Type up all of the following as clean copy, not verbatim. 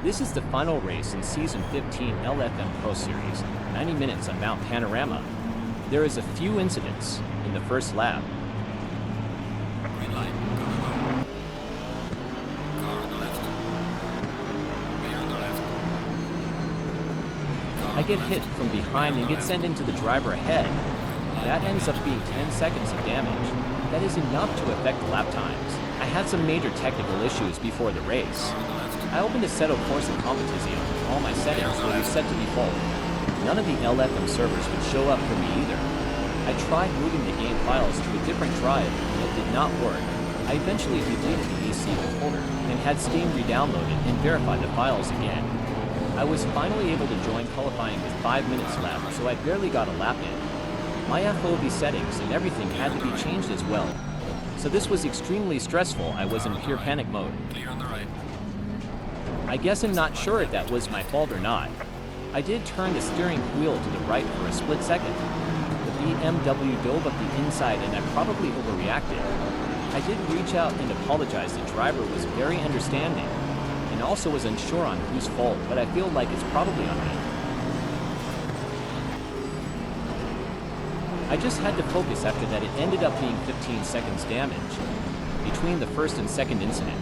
This is the final race in Season 15 LFM PRO Series, 90 minutes on Mt.Panorama. There is a few incidents in the first lap. Green light, go, go, go. Car on the left. Way on the left. Car I on get the hit left. from behind and get sent into the driver ahead. That ends up being 10 seconds of damage. That is enough to affect lap times. I had some major technical issues before the race. Car on the left. I opened Assetto Corsa Competizione. All my settings were reset to default. None of the LFM servers would show up for me either. I tried moving the game files to a different drive, and it did not work. I eventually deleted the AC folder and had Steam re-downloaded and verify the files again. I was finally able to join qualifying with 5 minutes left, so I barely got a lap in. My FOV settings and everything had to be changed as well. So this was extremely stressful. I was in pure panic mode. Clear on the right. I guess I'm not sure if that was my fault or not. I did turn the steering wheel to the right for a split second. The BMW dove up the inside and I probably overreacted. I did reach out and apologize. The driver was very understanding and also was unsure on whose fault, but I feel like it's probably on me. I just had to focus after that. It ended up being 15 seconds damage between the first and second incident.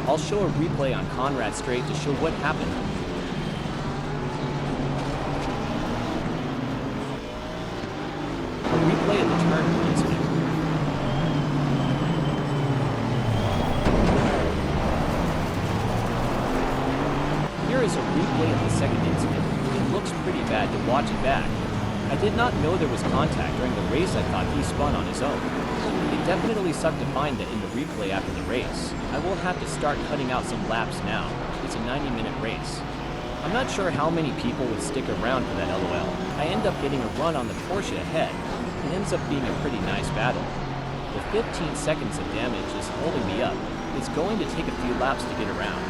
I'll show a replay on Conrad Strait to show what happened. A replay of the turn incident. Here is a replay of the second incident. It looks pretty bad to watch it back. I did not know there was contact during the race. I thought he spun on his own. It definitely sucked to find that in the replay after the race. I will have to start cutting out some laps now. It's a 90-minute race. I'm not sure how many people would stick around for that LOL. I end up getting a run on the Porsche ahead. It ends up being a pretty nice battle. The 15 seconds of damage is holding me up. It's going to take a few laps to get around.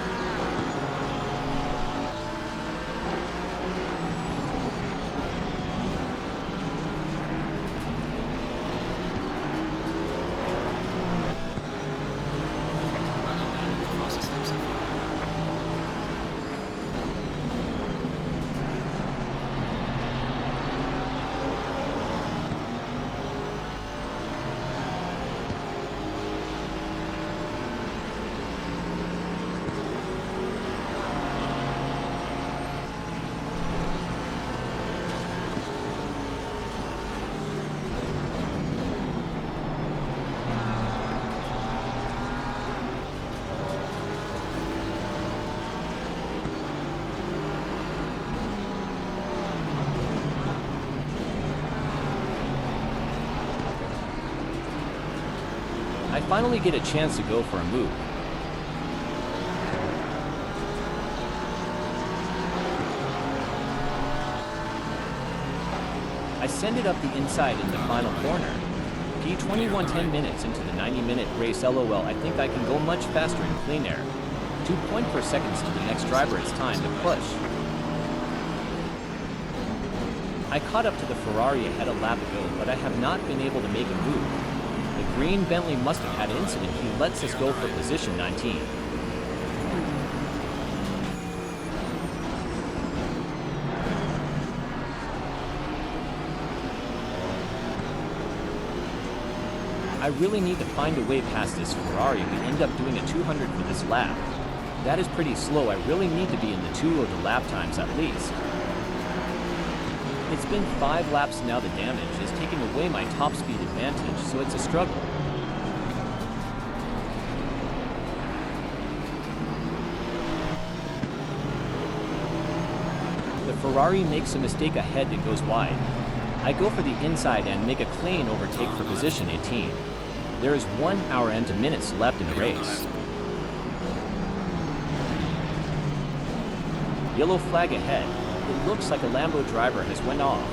I finally get a chance to go for a move. I send it up the inside in the final corner. P21 10 minutes into the 90-minute race. LOL, I think I can go much faster in clean air. 2.4 seconds to the next driver. It's time to push. I caught up to the Ferrari ahead a lap ago, but I have not been able to make a move. The green Bentley must have had an incident. He lets us go for position 19. I really need to find a way past this Ferrari. We end up doing a 200 for this lap. That is pretty slow. I really need to be in the 2 of the lap times at least. It's been 5 laps now. The damage is taking away my top speed advantage, so it's a struggle. The Ferrari makes a mistake ahead that goes wide. I go for the inside and make a clean overtake for position 18. There is 1 hour and 2 minutes left in the race. Yellow flag ahead. It looks like a Lambo driver has went off.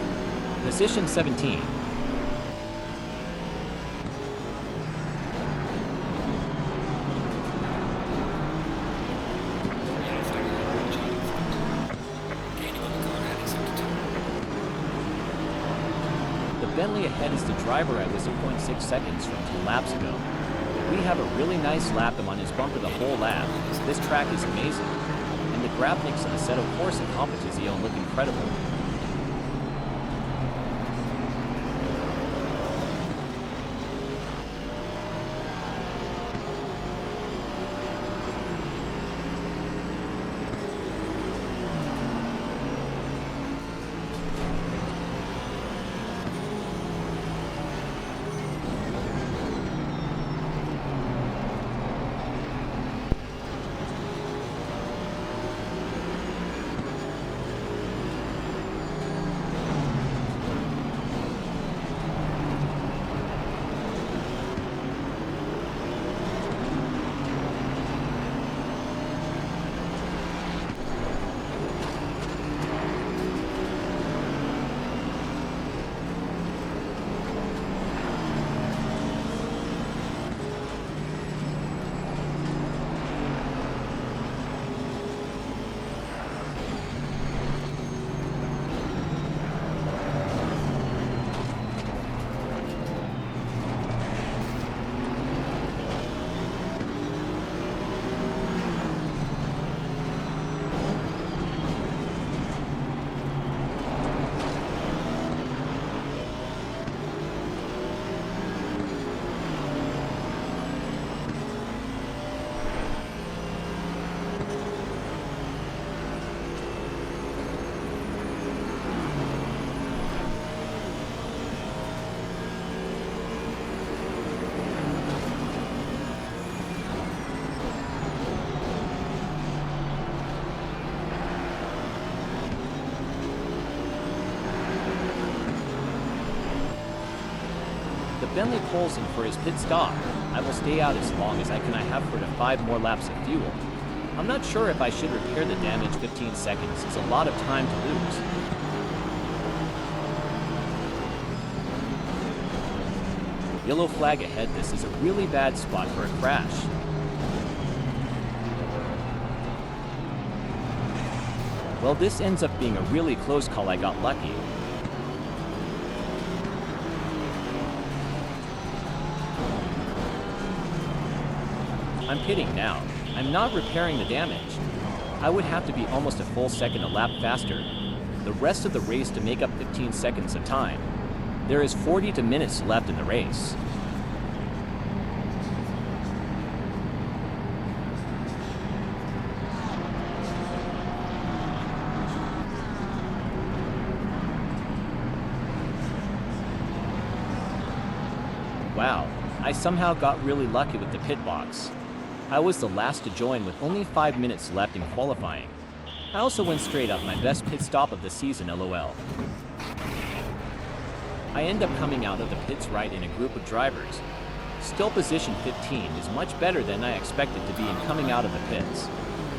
Position 17. Bentley ahead is the driver I was 0.6 seconds from 2 laps ago. We have a really nice lap him on his bumper the whole lap. This track is amazing. And the graphics on Assetto Corsa Competizione look incredible. Bentley pulls in for his pit stop. I will stay out as long as I can. I have for the 5 more laps of fuel. I'm not sure if I should repair the damage. 15 seconds is a lot of time to lose. Yellow flag ahead. This is a really bad spot for a crash. Well, this ends up being a really close call. I got lucky. I'm pitting now. I'm not repairing the damage. I would have to be almost a full second a lap faster. The rest of the race to make up 15 seconds of time. There is 42 minutes left in the race. Wow, I somehow got really lucky with the pit box. I was the last to join with only 5 minutes left in qualifying. I also went straight up, my best pit stop of the season, LOL. I end up coming out of the pits right in a group of drivers. Still position 15 is much better than I expected to be in coming out of the pits.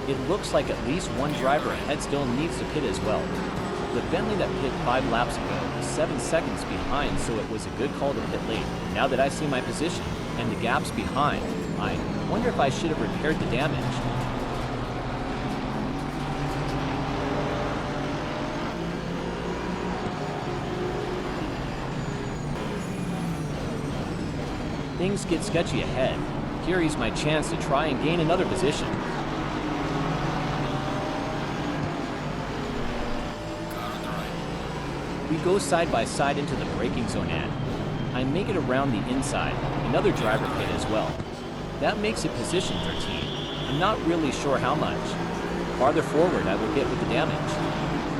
It looks like at least one driver ahead still needs to pit as well. The Bentley that pit 5 laps ago was 7 seconds behind, so it was a good call to pit late. Now that I see my position and the gaps behind, I wonder if I should have repaired the damage. Things get sketchy ahead. Here is my chance to try and gain another position. We go side by side into the braking zone and I make it around the inside. Another driver pit as well. That makes it position 13. I'm not really sure how much. Farther forward I will get with the damage.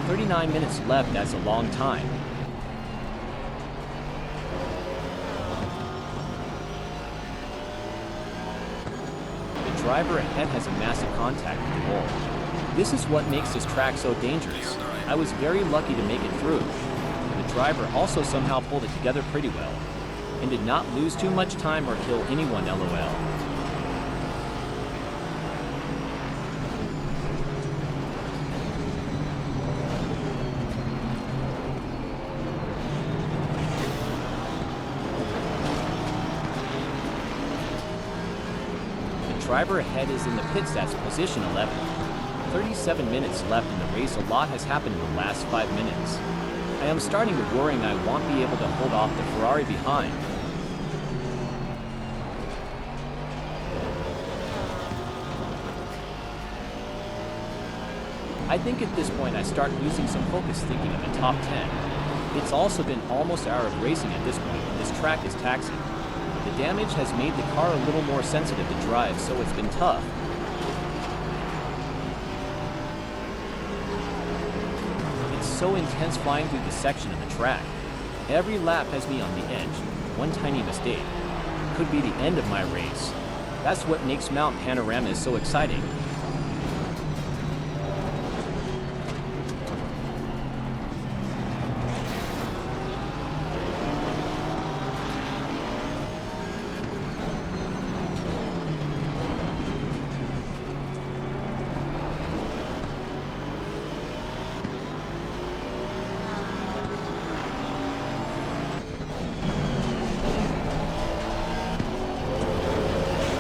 39 minutes left, that's a long time. The driver ahead has a massive contact with the wall. This is what makes this track so dangerous. I was very lucky to make it through. The driver also somehow pulled it together pretty well, and did not lose too much time or kill anyone, LOL. The driver ahead is in the pits, that's position 11. 37 minutes left in the race. A lot has happened in the last 5 minutes. I am starting to worrying I won't be able to hold off the Ferrari behind. I think at this point I start losing some focus thinking of the top 10. It's also been almost an hour of racing at this point, and this track is taxing. The damage has made the car a little more sensitive to drive, so it's been tough. It's so intense flying through this section of the track. Every lap has me on the edge. One tiny mistake could be the end of my race. That's what makes Mt.Panorama so exciting.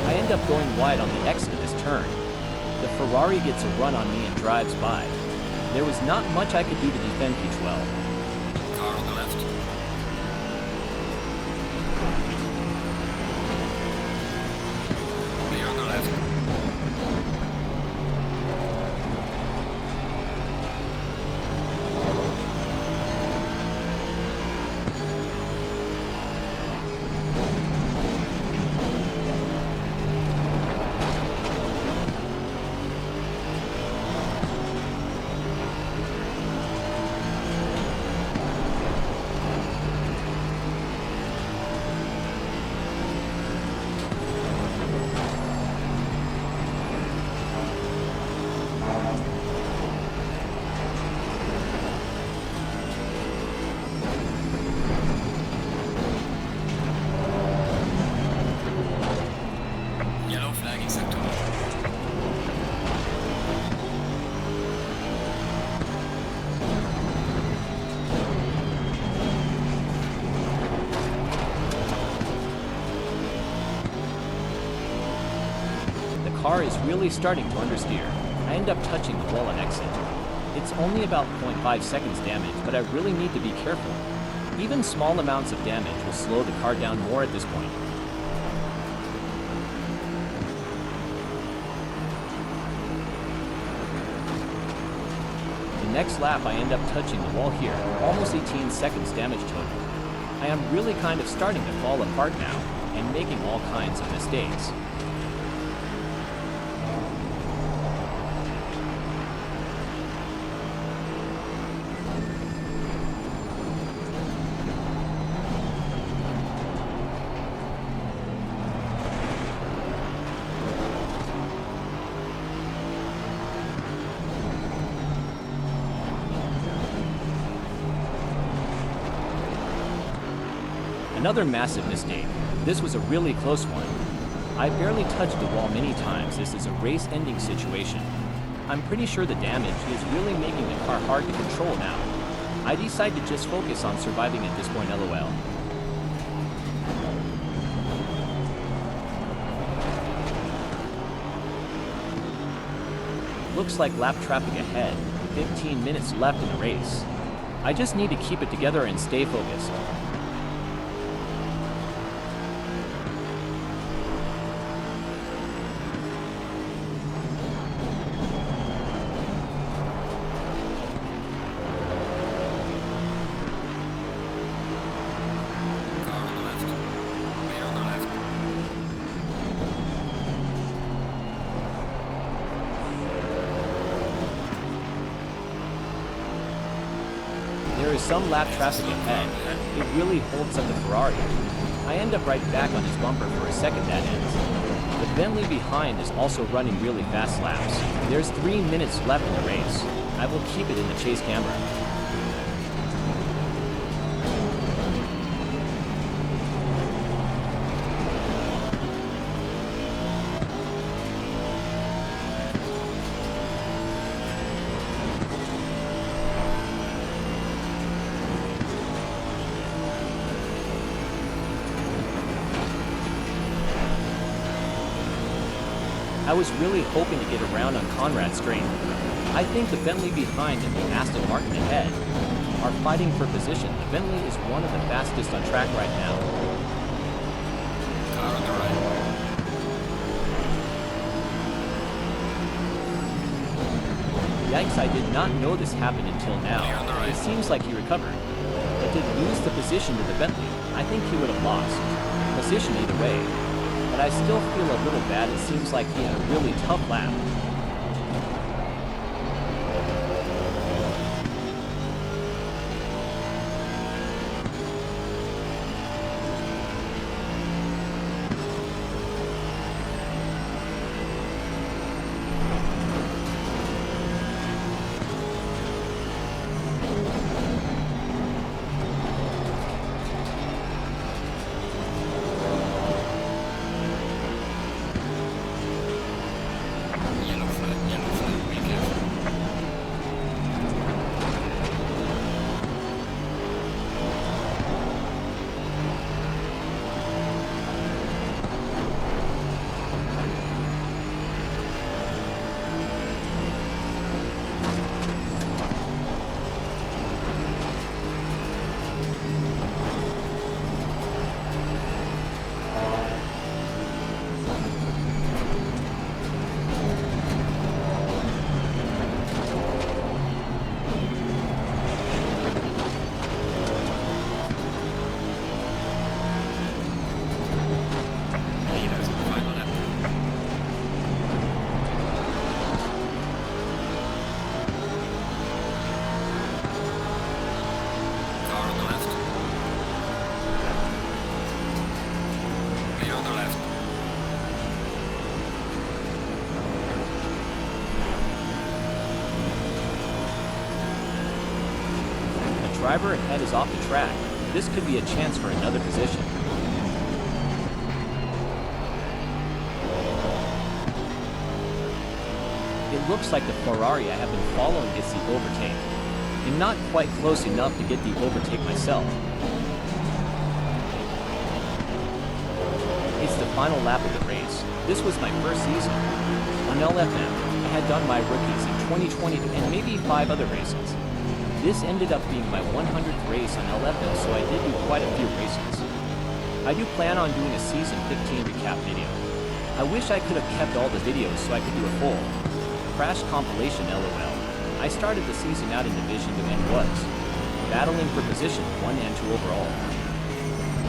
I end up going wide on the exit of this turn. The Ferrari gets a run on me and drives by. There was not much I could do to defend P12. Car on the left. Clear on the left. Yellow flag is set to move. The car is really starting to understeer. I end up touching the wall on exit. It's only about 0.5 seconds damage, but I really need to be careful. Even small amounts of damage will slow the car down more at this point. The next lap I end up touching the wall here, almost 18 seconds damage total. I am really kind of starting to fall apart now, and making all kinds of mistakes. Another massive mistake. This was a really close one. I barely touched the wall many times. This is a race-ending situation. I'm pretty sure the damage is really making the car hard to control now. I decide to just focus on surviving at this point, LOL. Looks like lap traffic ahead. 15 minutes left in the race. I just need to keep it together and stay focused. Car on the left. Clear on the left. There is some lap traffic ahead. It really holds up the Ferrari. I end up right back on his bumper for a second that ends. The Bentley behind is also running really fast laps. There's 3 minutes left in the race. I will keep it in the chase camera. I was really hoping to get around on Conrad's straight. I think the Bentley behind and the Aston Martin ahead. are fighting for position. The Bentley is one of the fastest on track right now. Car on the right. Yikes, I did not know this happened until now. Clear on the right. It seems like he recovered, but did lose the position to the Bentley. I think he would have lost position either way, but I still feel a little bad. It seems like he had a really tough lap. Yellow flag, be careful. Leaders in the final lap. Car on the left. Clear on the left. The driver ahead is off the track. This could be a chance for another position. It looks like the Ferrari I have been following gets the overtake. I'm not quite close enough to get the overtake myself. It's the final lap of the race. This was my first season. On LFM, I had done my rookies in 2020 and maybe 5 other races. This ended up being my 100th race on LFM, so I did do quite a few races. I do plan on doing a season 15 recap video. I wish I could have kept all the videos so I could do a full crash compilation. LOL. I started the season out in Division 2 and was battling for position 1 and 2 overall.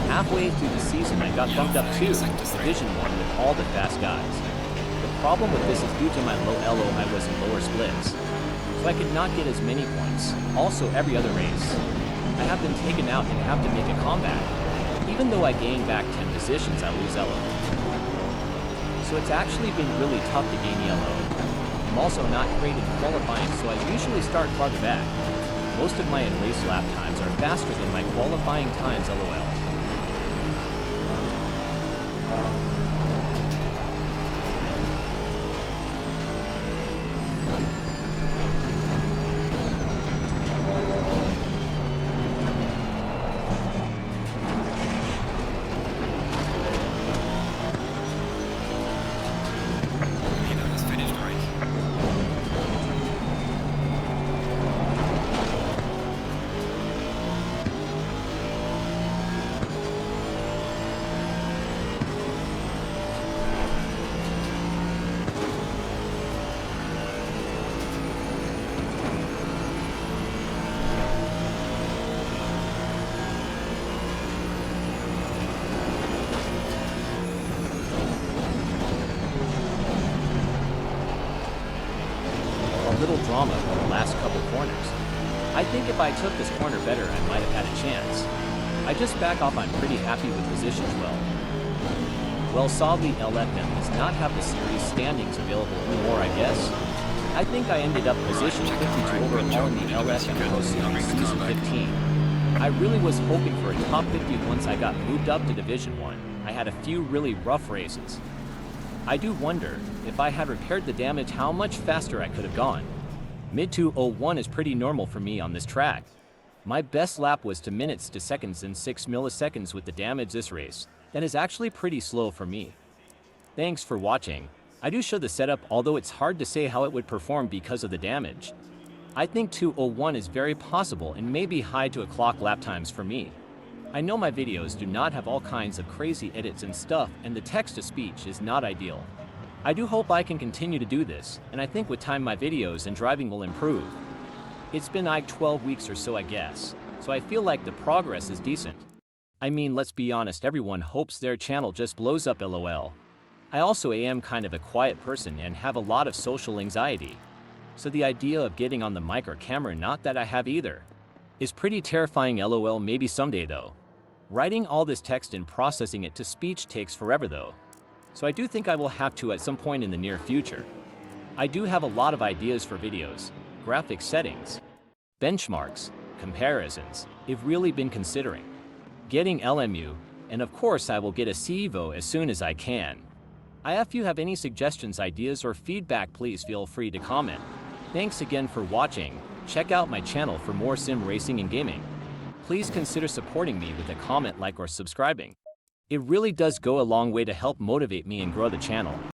Halfway through the season, I got bumped up to Division 1 with all the fast guys. The problem with this is due to my low LO, I was in lower splits, so I could not get as many points. Also, every other race, I have been taken out and have to make a comeback. Even though I gain back 10 positions, I lose LO. So it's actually been really tough to gain yellow. I'm also not great in qualifying, so I usually start farther back. Most of my in-race lap times are faster than my qualifying times. LOL. Leader has finished the race. A little drama for the last couple corners. I think if I took this corner better, I might have had a chance. I just back off. I'm pretty happy with positions. Well, sadly, LFM does not have the series standings available anymore, I guess. I think I ended up position 52 overall in the LFM PRO Series Season 15. I really was hoping for a top 50 once I got moved up to Division 1. I had a few really rough races. I do wonder, if I had repaired the damage, how much faster I could have gone. Mid 2:01 is pretty normal for me on this track. My best lap was to minutes to seconds in 6 milliseconds with the damage this race. That is actually pretty slow for me. Thanks for watching. I do show the setup, although it's hard to say how it would perform because of the damage. I think 2:01 is very possible and may be high to a clock lap times for me. I know my videos do not have all kinds of crazy edits and stuff, and the text-to-speech is not ideal. I do hope I can continue to do this, and I think with time my videos and driving will improve. It's been like 12 weeks or so I guess, so I feel like the progress is decent. I mean, let's be honest, everyone hopes their channel just blows up, lol. I also am kind of a quiet person and have a lot of social anxiety. So the idea of getting on the mic or camera, not that I have either, is pretty terrifying, lol. Maybe someday though. Writing all this text and processing it to speech takes forever though. So I do think I will have to at some point in the near future. I do have a lot of ideas for videos, graphic settings, benchmarks, comparisons. I've really been considering getting LMU, and of course I will get a CEVO as soon as I can. If you have any suggestions, ideas, or feedback, please feel free to comment. Thanks again for watching. Check out my channel for more sim racing and gaming. Please consider supporting me with a comment, like, or subscribing. It really does go a long way to help motivate me and grow the channel.